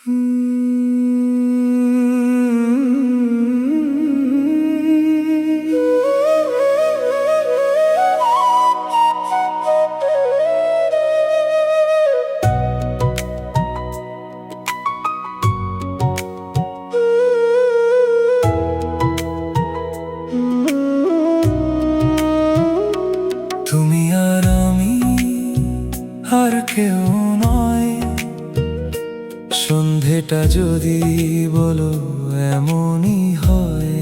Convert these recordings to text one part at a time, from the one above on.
তুমি আর আমি আর কেউ নয়, সন্ধেটা যদি বলো এমনই হয়।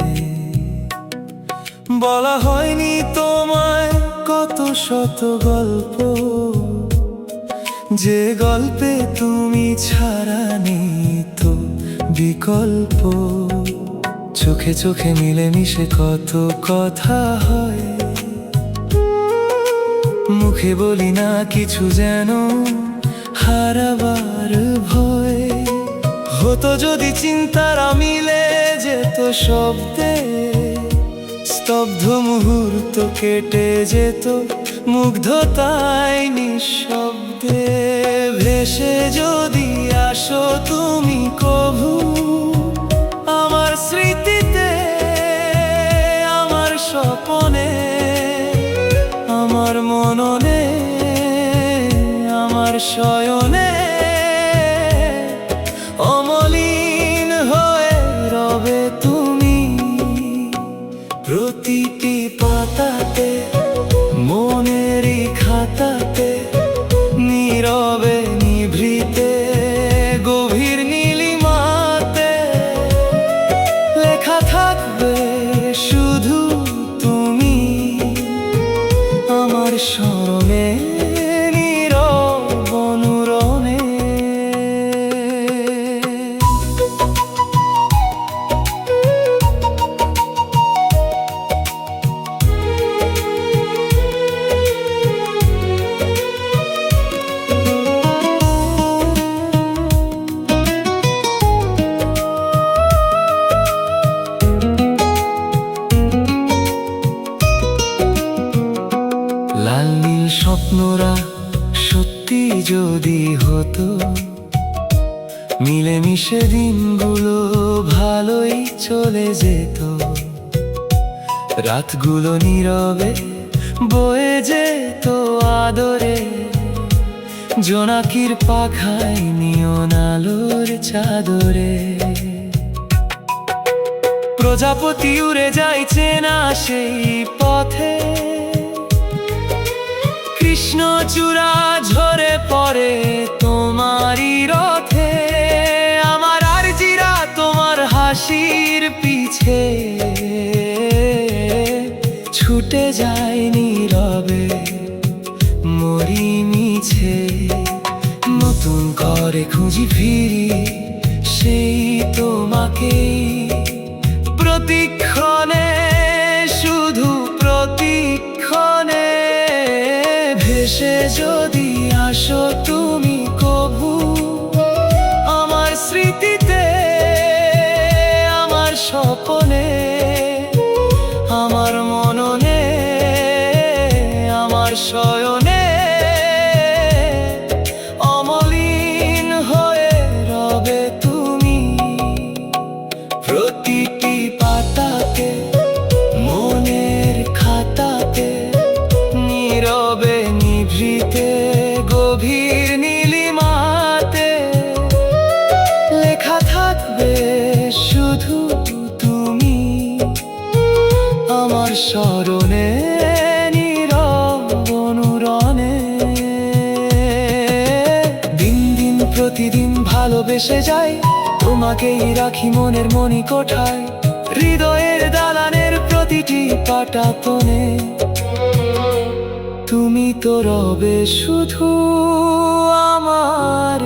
বলা হয়নি তোমায় কত শত গল্প, যে গল্পে তুমি ছাড়া নেই তো বিকল্প। চোখে চোখে মিলেমিশে কত কথা হয়, মুখে বলি না কিছু যেন হারাবার ভয়। হতো যদি চিন্তারা মিলে যেত শব্দে, স্তব্ধ মুহূর্ত কেটে যেত মুগ্ধতায় নিঃশব্দে। ভেসে যদি আসো তুমি কভু আমার স্মৃতিতে, আমার স্বপনে, আমার মননে, আমার শয়নে, অমলিন হয়ে রবে তুমি। প্রতিটি পাতাতে, মনেরই খাতাতে, নীরবে নিভৃতে, গভীর নীলিমাতে লেখা থাকবে শুধু তুমি। আমার স্মরণে, নীরব অনুরণে। লাল নীল স্বপ্নরা সত্যি যদি হতো, মিলেমিশে দিনগুলো ভালোই চলে যেত। রাতগুলো নীরবে বয়ে যেত আদরে, জোনাকির পাখায় নিয়ন আলোর চাদরে। প্রজাপতি উড়ে যায় চেনা সেই পথে, কৃষ্ণচূড়া ঝরে পড়ে তোমারই রথে। আমার আরজিরা তোমার হাসির পিছে ছুটে যায় নীরবে, মরি মিছে। নতুন করে খুঁজি ফিরি সেই তোমাকেই, প্রতিক্ষণে, শুধু প্রতিক্ষণে। ভেসে যদি আসো তুমি কভু আমার স্মৃতিতে, আমার স্বপনে, আমার মননে, আমার শয়নে, অমলিন হয়ে রবে তুমি। প্রতিটি পাতাতে, মনের খাতাতে, নীরবে নিভৃতে, গভীর নীলিমাতে লেখা থাকবে শুধু তুমি। আমার স্মরণে, নীরব অনুরণে। দিন দিন প্রতিদিন ভালোবেসে যাই, তোমাকেই রাখি মনের মণিকোঠায়, হৃদয়ের দালানের প্রতিটি পাটাতনে। তুমি তো রবে শুধু আমার